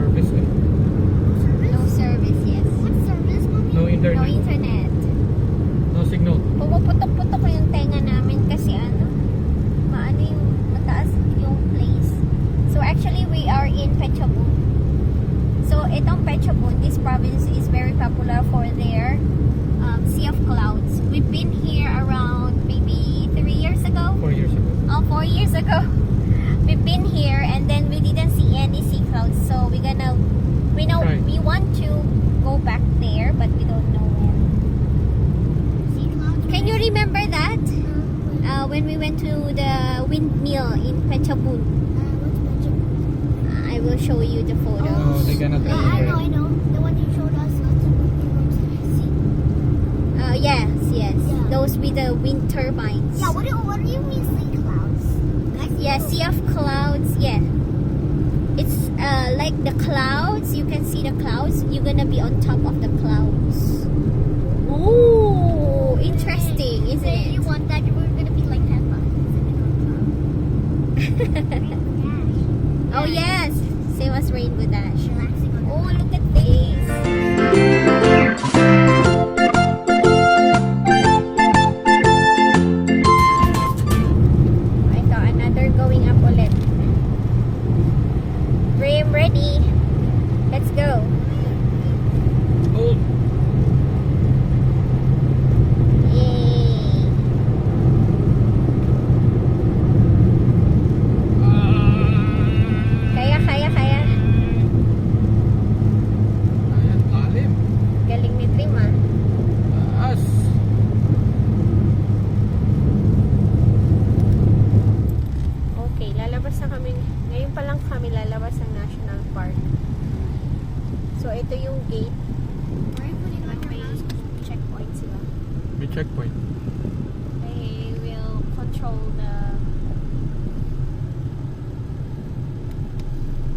service eh. No service, yes. What service, mommy? No internet. No internet. No signal. Pumuputok-putok ko yung tenga namin kasi maano yung mataas yung place. So actually we are in Phetchabun. So itong Phetchabun, this province is very popular for their Sea of Clouds. We've been here around maybe 3 years ago. 4 years ago. 4 years ago. We've been here and then we didn't see any sea clouds. So we Right. want to go back there, but we don't know when. Sea clouds. Can you remember that? When we went to the windmill in Phetchabun. What's magic? I will show you the No, photos. they cannot Yeah, enter. I know. The one you showed us last time when we went to the sea. Yes. Yeah. Those with the wind turbines. Yeah, what do you mean sea clouds? Yeah, sea of clouds. Yeah. It's like the clouds. You can see the clouds. You're gonna be on top of the clouds. Ooh, interesting, isn't Say it? you want that, we're gonna be like Peppa. Oh yes, same as Rainbow Dash. Relaxing on Oh, look at this. Ito, another going up ulit. Dream ready. Let's go. Hold. Yay. Kaya. Ayan, lalim. Galing ni Dream ah. Taas. Okay, lalabas na kami. Ngayon pa lang kami lalabas ng National Park. So, ito yung gate. Why are you putting on May your mask? checkpoint sila. May checkpoint. They will control the...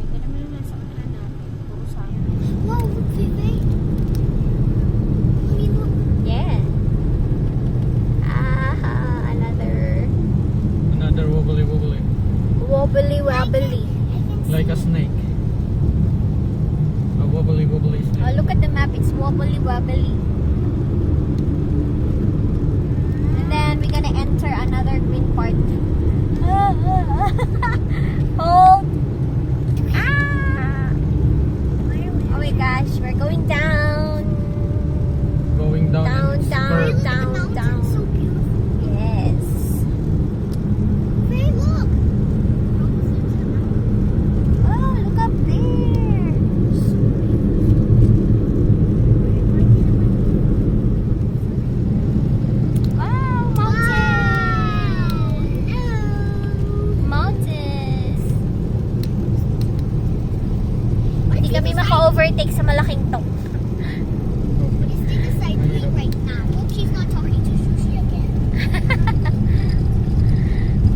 Ito naman yung nasa unahan natin. Puro sayo. Whoa, look, Vivi. Mommy, look. Yeah. Another Another wobbly. wobbly wobbly. Like a snake. A wobbly Oh, snake. look at the map. It's wobbly wobbly. And then we're gonna enter another green part. Hold. Oh my gosh, we're going down. Going down. Down, and it's down, curved. down. The mountain's so beautiful. Yes. Vivi, look. Oh, look up there. Wow, mountains. Hindi kami maka-overtake sa malaking to. What is Dina Sai doing right now? Hope she's not talking to Sushi again.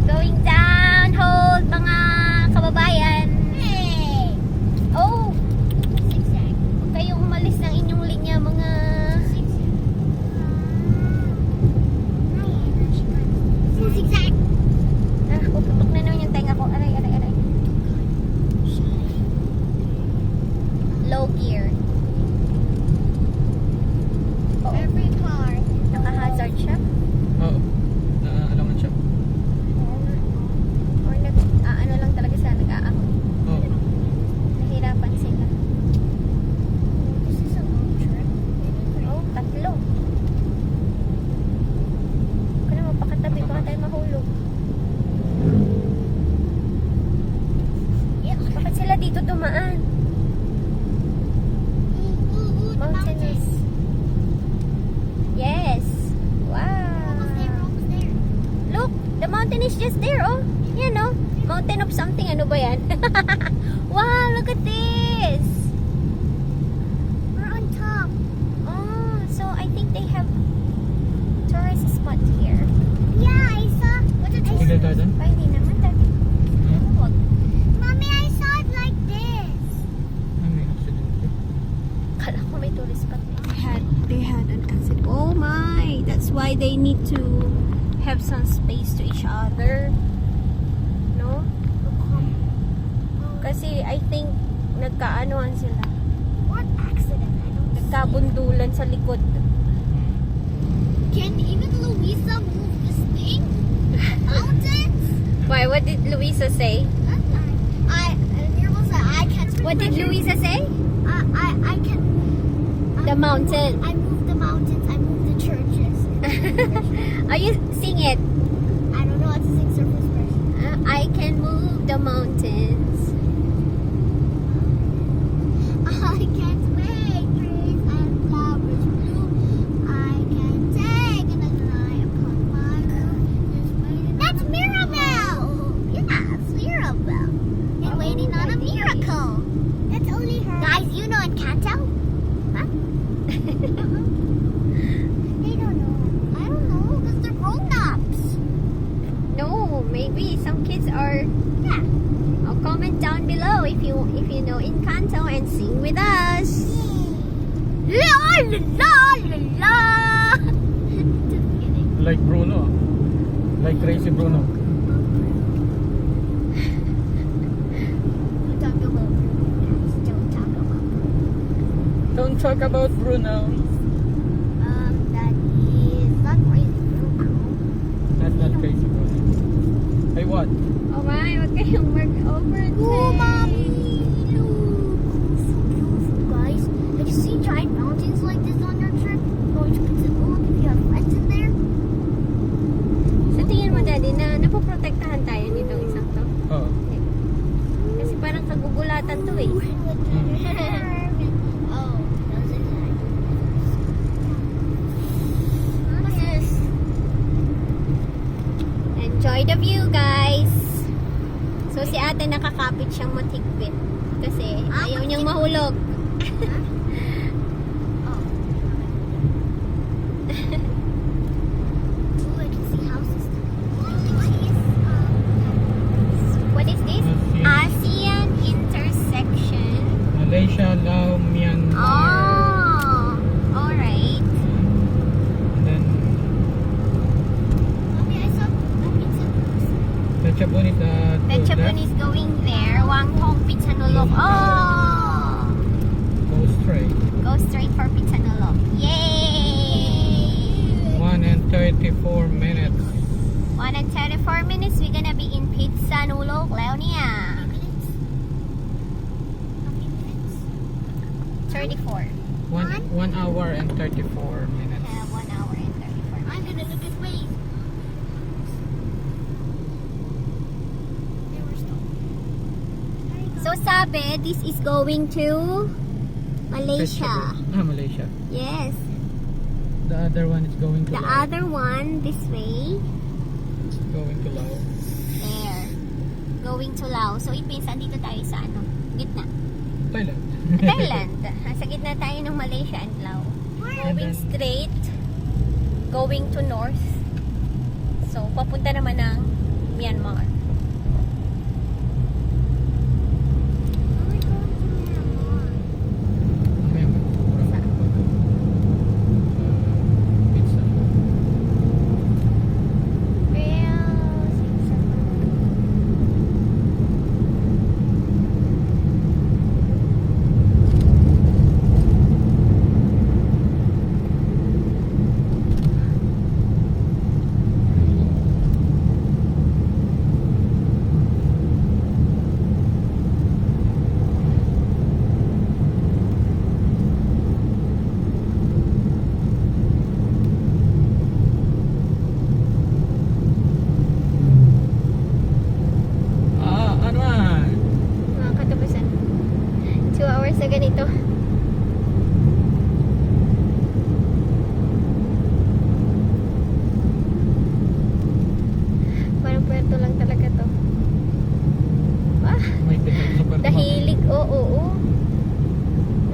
Going down, hold mga kababayan. Hey! Oh, Zigzag. huwag kayong umalis ng inyong linya mga... Zigzag. Zigzag. Puputok na naman yung tenga ko. Aray. Low gear. Oh, Every car. naka-hazard siya. Oo. Naalangan siya. Or ano lang talaga sila nag-aahon. Oo. Nahirapan sila. This is a long trip. Oh, tatlo. Huwag ka na mapakatabi, baka tayo mahulog. Bakit sila dito dumaan? Mountainous. Yes. Wow. Almost there. Look, the mountain is just there, oh. Yan, oh. Mountain of something. Ano ba yan? Wow, look at this. We're on top. Oh, so I think they have tourist spot here. Yeah, I saw. What did I Tigil tayo dun. Ay, hindi naman. Wag. Mommy, I saw it like this. Ay, may accident. Kala ko may tourist spot. They had an accident. Oh my, that's why they need to have some space to each other. No? Kasi I think nagkaanohan sila. What accident? I don't see. Nagkabundulan sa likod. Can even Louisa move this thing? Mountains? Why? What did Luisa say? I can't. What did Luisa say? I can. The mountain. I move the mountains. I move the churches. Are you sing it? I don't know how to sing surface version. I can move the mountains. I can't make trees and flowers bloom. I can take another eye upon my roof. That's Mirabel! Yeah, it's Mirabel. And waiting on a miracle. That's only her. Guys, you know Encanto? Huh? They don't know. I don't know, because they're grown-ups. No, maybe some kids are. Yeah. Oh, comment down below if you know Encanto and sing with us. La la la la la. Just kidding. Like Bruno. Like Crazy Bruno. Don't talk about Bruno. Don't talk about Bruno. Don't talk about Bruno. That is not crazy Bruno. That's not Crazy Bruno. Hey, what? Oh my, wag kayong over Oh, mommy, look. So beautiful, guys. Have you seen giant mountains like this on your trip? Going to Pittsburgh if you have friends in there? Sa tingin mo, Daddy, na napoprotektahan tayo nitong isang to? Oh. Kasi parang kagugulatan to eh. Oh, those are nice. What is this? Enjoy the view, guys! So, si ate nakakapit siyang matigpit. Kasi ayaw niyang mahulog. Oh. Ooh, I can see houses. What is this? ASEAN intersection. Malaysia, Laos, Myanmar. Oh! Alright. And then Mommy, I saw Phetchabun is Phetchabun is going there. Wangtong, Pitsanulok. Oh! go straight. Go straight for Pitsanulok. Yay! 1 and 34 minutes. 1 and 34 minutes, we're gonna be in Pitsanulok, Leonia. 34. 1 hour and 34 minutes. 1 hour and 34 I'm gonna look at waves. They were stopped. So sabi, this is going to Malaysia. Phetchabun. Malaysia. Yes. The other one is going to The Laos. other one, this way. Going to Laos. There. Going to Laos. So it means andito tayo sa ano, gitna. Thailand. Thailand. Sa gitna tayo ng Malaysia and Laos. Going straight. Going to north. So papunta naman ng Myanmar. Pizza. Ano ah? Mga katapusan. 2 hours na ganito. Parang puerto lang talaga to. Ah, May ticket sa Puerto dahilig. Oo.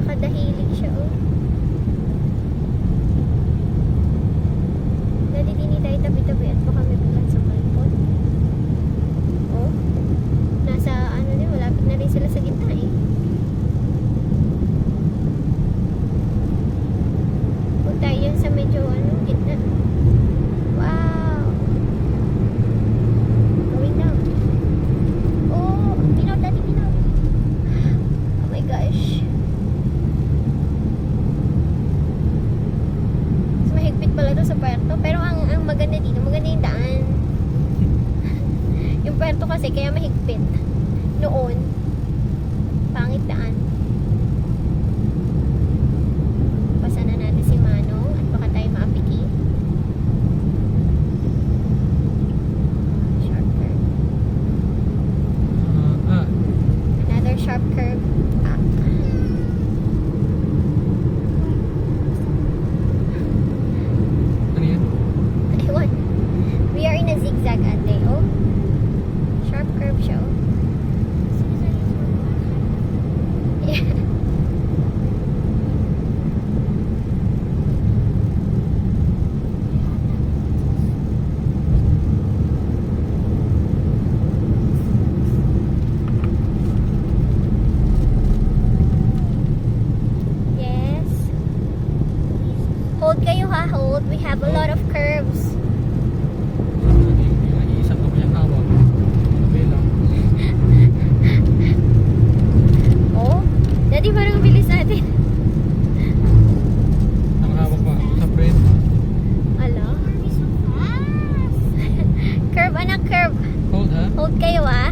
Nakadahilig siya, oh. Dali din tayo tabi-tabi at baka may bilang sa balkon. Oh. Nasa ano din, malapit na rin sila sa gitna eh. Punta yun sa medyo ano, gitna. Wow! Going down. Oh, pinaw, dati pinaw. Oh my have a lot of curves. Yung isang kamay ang hawak. Okay lang. Oh, daddy parang bilis natin. Ang hawak pa sa frame. Ala. Are we so fast? Curve, anak, curve. Hold ha? Hold kayo ah.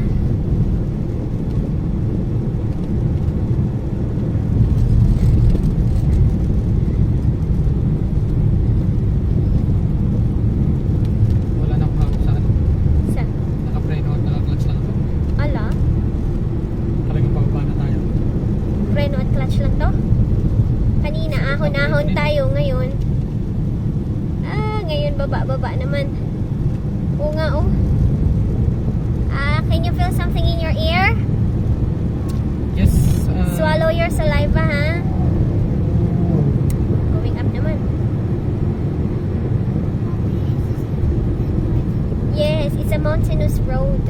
Wala na akong hawak sa ano. Sa, Naka-frame out, naka-clutch lang ako. ala. Talagang pababa na tayo. Preno at clutch lang to. Kanina ahon-ahon tayo, ngayon. Ngayon baba-baba naman. Oo nga oh. Can you feel something in your ear? Yes. Swallow your saliva, ha? Going up naman. Yes, it's a mountainous road.